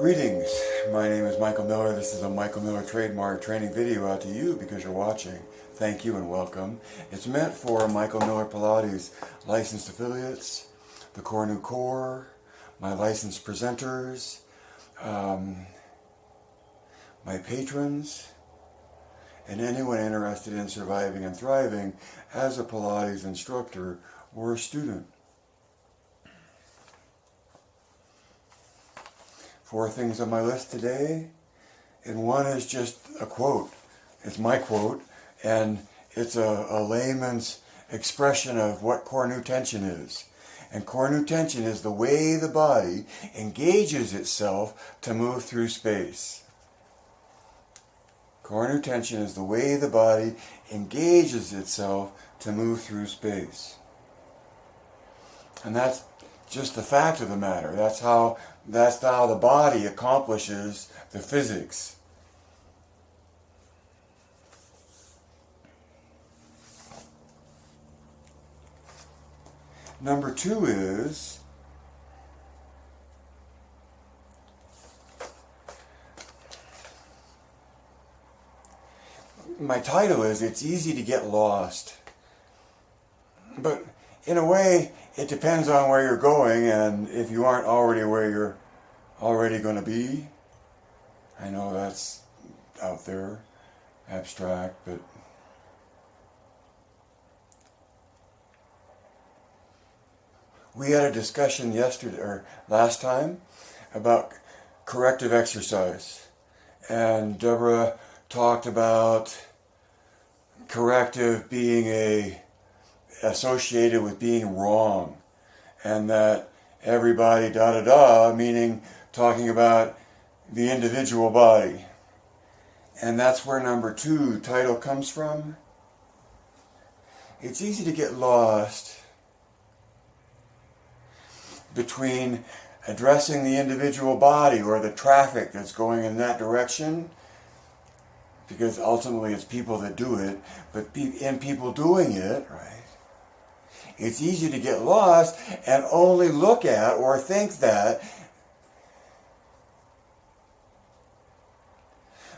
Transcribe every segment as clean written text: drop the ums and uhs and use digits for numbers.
Greetings, my name is Michael Miller. This is a Michael Miller trademark training video out to you because you're watching. Thank you and welcome. It's meant for Michael Miller Pilates licensed affiliates, the Core New Core, my licensed presenters, my patrons, and anyone interested in surviving and thriving as a Pilates instructor or a student. 4 things on my list today, and one is just a quote. It's my quote, and it's a layman's expression of what core new tension is. And core new tension is the way the body engages itself to move through space. Core new tension is the way the body engages itself to move through space. And that's just the fact of the matter. That's how the body accomplishes the physics. Number 2 is my title is It's Easy to Get Lost. But in a way, it depends on where you're going, and if you aren't already where you're already going to be. I know that's out there, abstract, but we had a discussion last time about corrective exercise, and Deborah talked about corrective being associated with being wrong, and that everybody meaning talking about the individual body. And that's where number 2 title comes from. It's easy to get lost between addressing the individual body or the traffic that's going in that direction, because ultimately it's people that do it, but in people doing it, right? It's easy to get lost and only look at or think that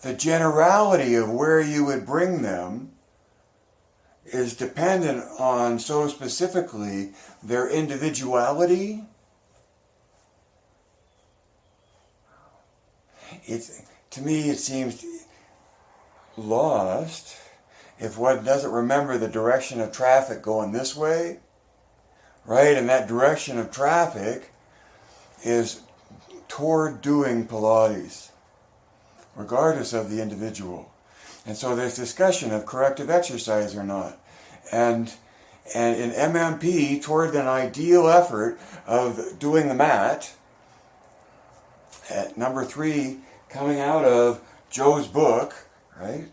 the generality of where you would bring them is dependent on so specifically their individuality. To me, it seems lost if one doesn't remember the direction of traffic going this way, right? And that direction of traffic is toward doing Pilates, regardless of the individual. And so there's discussion of corrective exercise or not. And in MMP, toward an ideal effort of doing the mat, at number 3, coming out of Joe's book, right?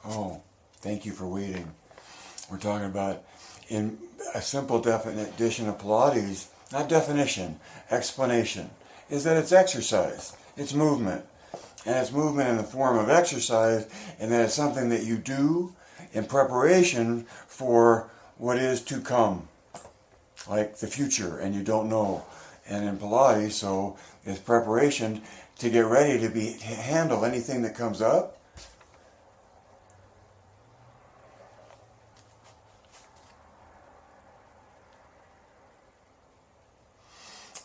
Oh, thank you for waiting. We're talking about, in a simple definition of Pilates, not definition, explanation, is that it's exercise, it's movement. And it's movement in the form of exercise, and that it's something that you do in preparation for what is to come, like the future, and you don't know. And in Pilates, so it's preparation to get ready to handle anything that comes up.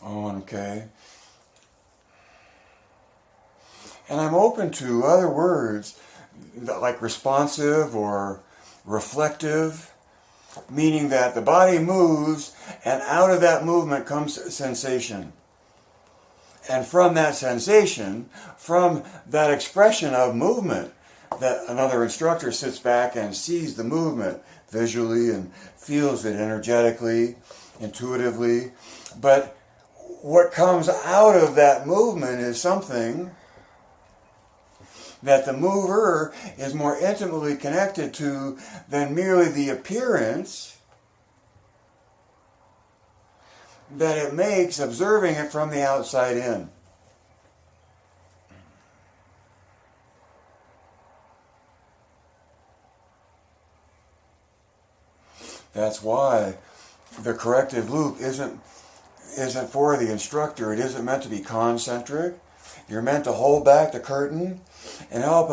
Oh, okay. And I'm open to other words like responsive or reflective, meaning that the body moves and out of that movement comes sensation. And from that sensation, from that expression of movement, that another instructor sits back and sees the movement visually and feels it energetically, intuitively. But what comes out of that movement is something that the mover is more intimately connected to than merely the appearance that it makes observing it from the outside in. That's why the corrective loop isn't for the instructor. It isn't meant to be concentric. You're meant to hold back the curtain and help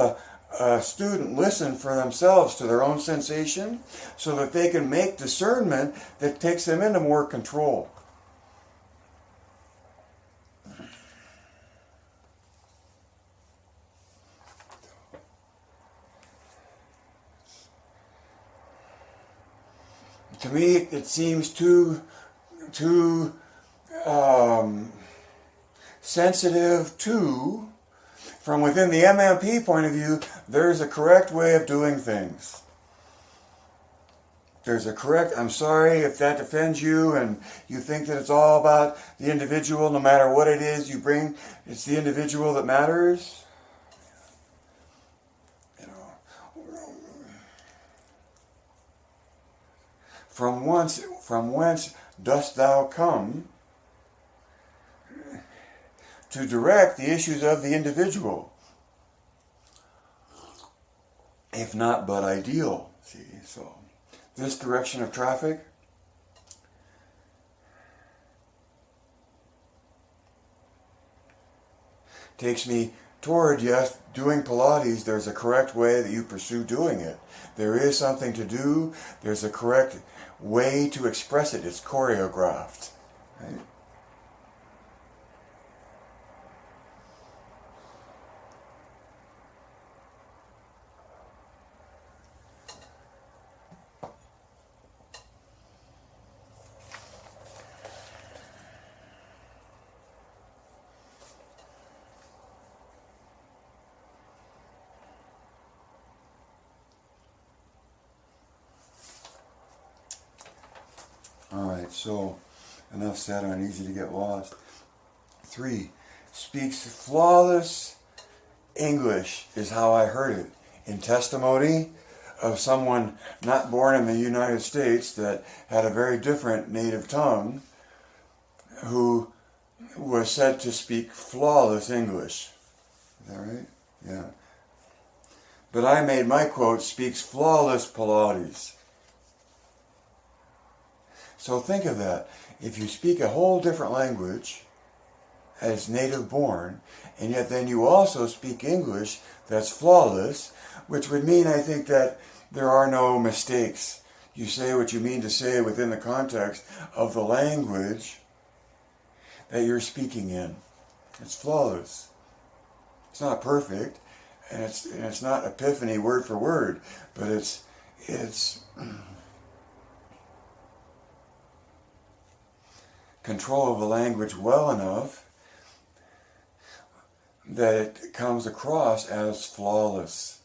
a student listen for themselves to their own sensation so that they can make discernment that takes them into more control. To me, it seems too sensitive to, from within the MMP point of view, there's a correct way of doing things. There's a correct, I'm sorry if that offends you and you think that it's all about the individual, no matter what it is you bring, it's the individual that matters. From whence dost thou come to direct the issues of the individual, if not but ideal? See, so this direction of traffic takes me toward, yes, doing Pilates. There's a correct way that you pursue doing it. There is something to do. There's a correct way to express it. It's choreographed. Right? Alright, so enough said on easy to get lost. 3. Speaks flawless English is how I heard it. In testimony of someone not born in the United States that had a very different native tongue who was said to speak flawless English. Is that right? Yeah. But I made my quote, speaks flawless Pilates. So think of that. If you speak a whole different language as native born, and yet then you also speak English that's flawless, which would mean, I think, that there are no mistakes. You say what you mean to say within the context of the language that you're speaking in. It's flawless. It's not perfect, and it's not epiphany word for word, but it's control of the language well enough that it comes across as flawless.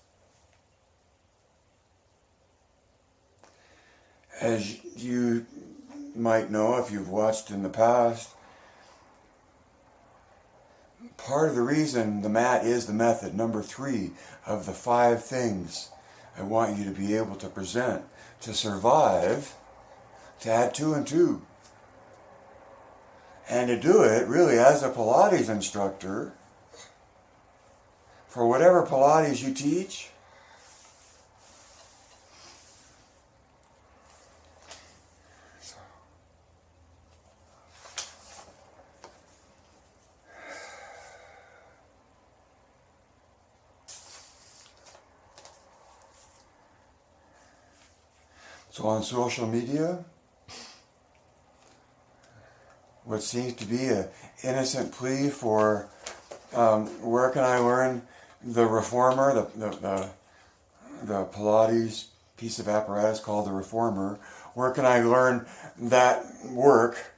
As you might know if you've watched in the past, part of the reason the mat is the method, number 3 of the 5 things I want you to be able to present to survive, to add 2 and 2. And to do it, really, as a Pilates instructor, for whatever Pilates you teach, so on social media, what seems to be an innocent plea for where can I learn the reformer, the Pilates piece of apparatus called the reformer, where can I learn that work,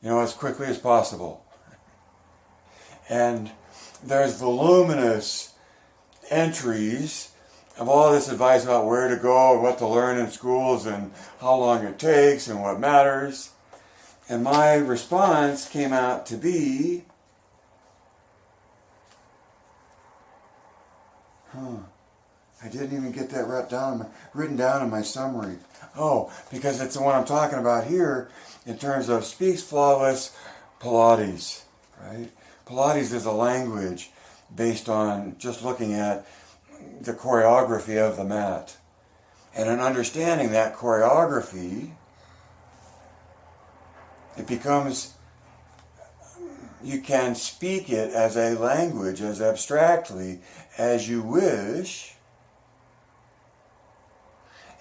as quickly as possible. And there's voluminous entries of all this advice about where to go and what to learn in schools and how long it takes and what matters. And my response came out to be, I didn't even get that written down in my summary. Oh, because it's the one I'm talking about here in terms of speaks flawless Pilates, right? Pilates is a language based on just looking at the choreography of the mat. And in understanding that choreography, it becomes, you can speak it as a language, as abstractly as you wish,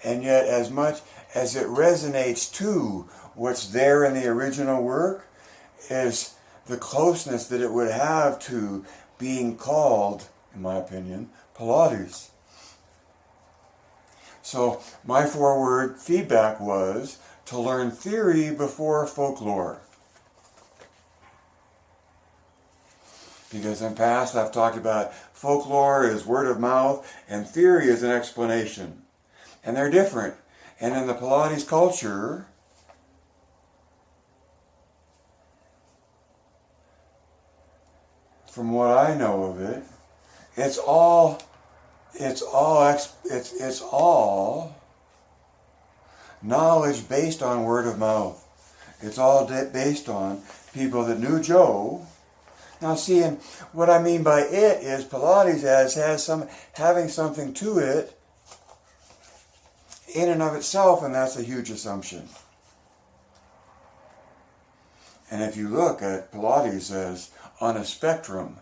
and yet as much as it resonates to what's there in the original work is the closeness that it would have to being called, in my opinion, Pilates. So my forward feedback was to learn theory before folklore. Because in past I've talked about folklore is word of mouth and theory is an explanation. And they're different. And in the Pilates culture, from what I know of it, it's all knowledge based on word of mouth. It's all based on people that knew Joe. Now, see, and what I mean by it is Pilates having something to it in and of itself, and that's a huge assumption. And if you look at Pilates as on a spectrum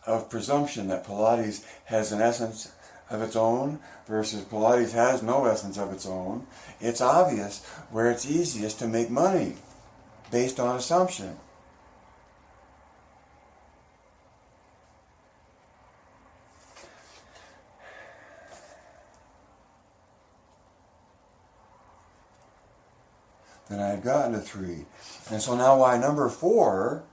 of presumption that Pilates has an essence of its own versus Pilates has no essence of its own, it's obvious where it's easiest to make money based on assumption. Then I had gotten to 3. And so now why number 4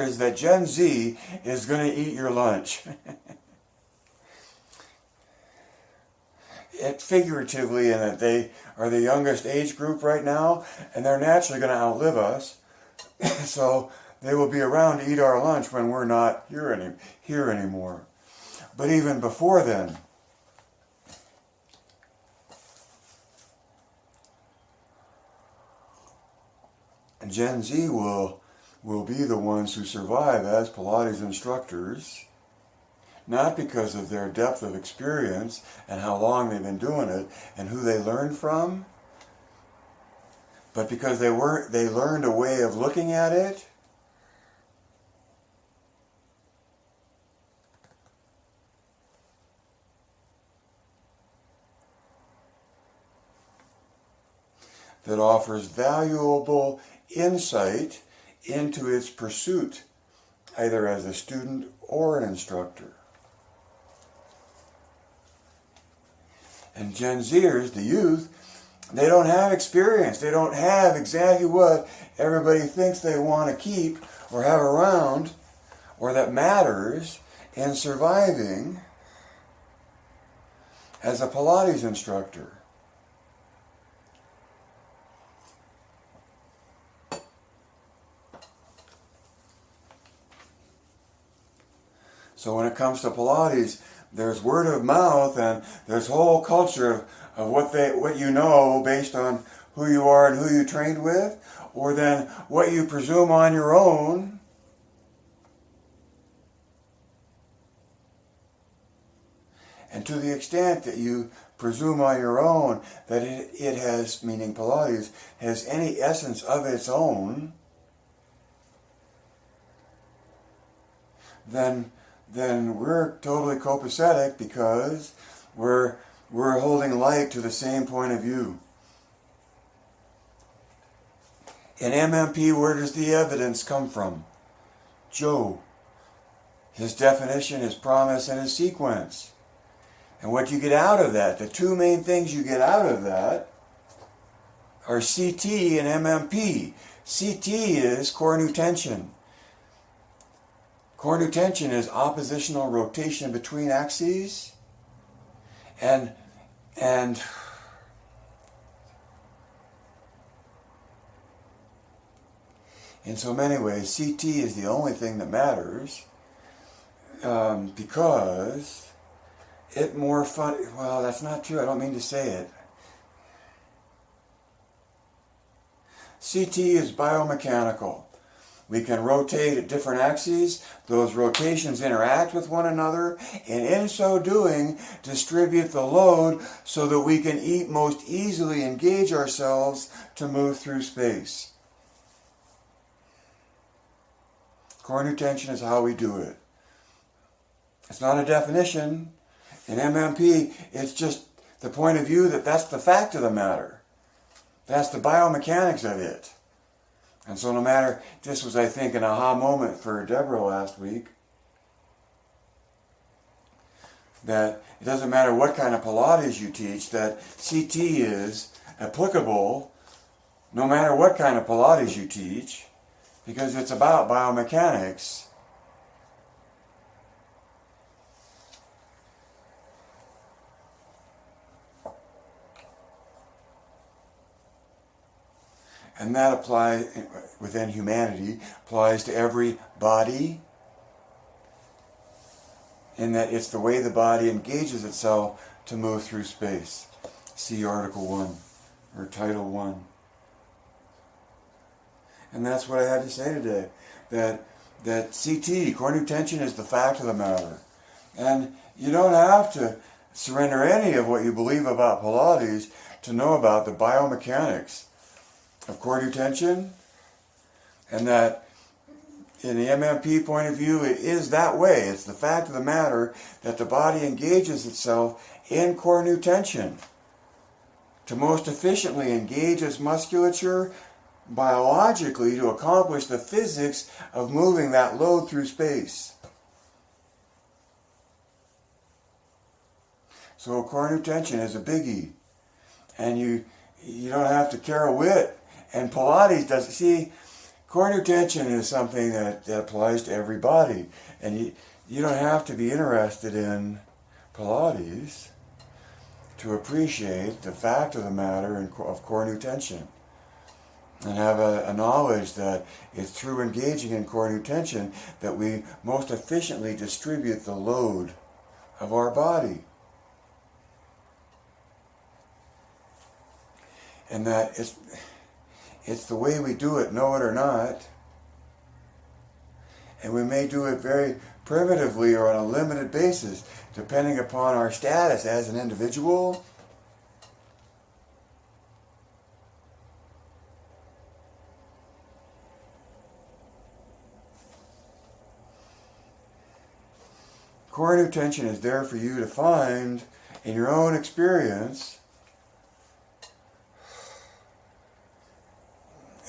is that Gen Z is going to eat your lunch. It figuratively in that they are the youngest age group right now, and they're naturally going to outlive us. So they will be around to eat our lunch when we're not here anymore. But even before then, Gen Z will be the ones who survive as Pilates instructors, not because of their depth of experience and how long they've been doing it and who they learned from, but because they learned a way of looking at it that offers valuable insight into its pursuit, either as a student or an instructor. And Gen Zers, the youth, they don't have experience. They don't have exactly what everybody thinks they want to keep or have around or that matters in surviving as a Pilates instructor. So when it comes to Pilates, there's word of mouth and there's whole culture of what you know based on who you are and who you trained with, or then what you presume on your own. And to the extent that you presume on your own that it has, meaning Pilates, has any essence of its own, then we're totally copacetic because we're holding light to the same point of view. In MMP, where does the evidence come from? Joe. His definition, his promise, and his sequence. And what you get out of that, the two main things you get out of that are CT and MMP. CT is core new tension. Core new tension is oppositional rotation between axes, and in so many ways, CT is the only thing that matters because it more fun. Well, that's not true. I don't mean to say it. CT is biomechanical. We can rotate at different axes. Those rotations interact with one another, and in so doing, distribute the load so that we can most easily engage ourselves to move through space. Core new tension is how we do it. It's not a definition. In MMP, it's just the point of view that that's the fact of the matter. That's the biomechanics of it. And so no matter, this was, I think, an aha moment for Deborah last week, that it doesn't matter what kind of Pilates you teach, that CT is applicable no matter what kind of Pilates you teach, because it's about biomechanics. And that applies, within humanity, applies to every body, in that it's the way the body engages itself to move through space. See Article 1, or Title 1. And that's what I had to say today, that CT, core new tension, is the fact of the matter. And you don't have to surrender any of what you believe about Pilates to know about the biomechanics of core new tension, and that in the MMP point of view, it is that way. It's the fact of the matter that the body engages itself in core new tension to most efficiently engage its musculature biologically to accomplish the physics of moving that load through space. So core new tension is a biggie, and you don't have to care a whit. And Pilates doesn't. See, core new tension is something that applies to every body. And you don't have to be interested in Pilates to appreciate the fact of the matter of core new tension. And have a knowledge that it's through engaging in core new tension that we most efficiently distribute the load of our body. And that it's the way we do it, know it or not. And we may do it very primitively or on a limited basis, depending upon our status as an individual. Core new tension is there for you to find in your own experience.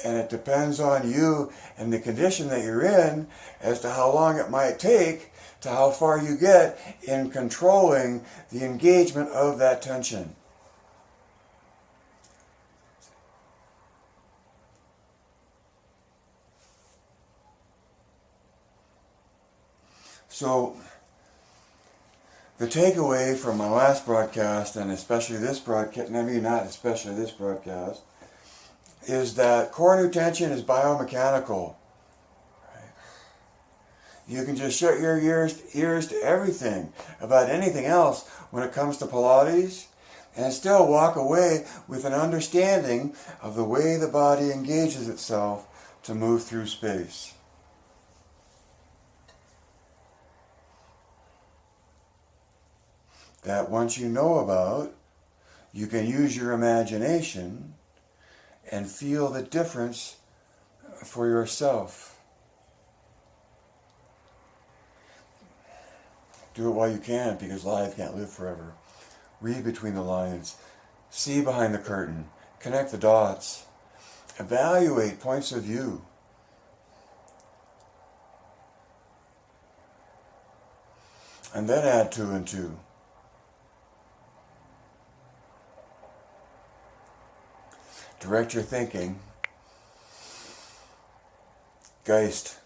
And it depends on you and the condition that you're in as to how long it might take to how far you get in controlling the engagement of that tension. So, the takeaway from my last broadcast, and especially this broadcast, maybe not especially this broadcast, is that core new tension is biomechanical. You can just shut your ears to everything about anything else when it comes to Pilates and still walk away with an understanding of the way the body engages itself to move through space. That once you know about, you can use your imagination and feel the difference for yourself. Do it while you can, because life can't live forever. Read between the lines. See behind the curtain. Connect the dots. Evaluate points of view. And then add 2 and 2. Direct your thinking. Geist.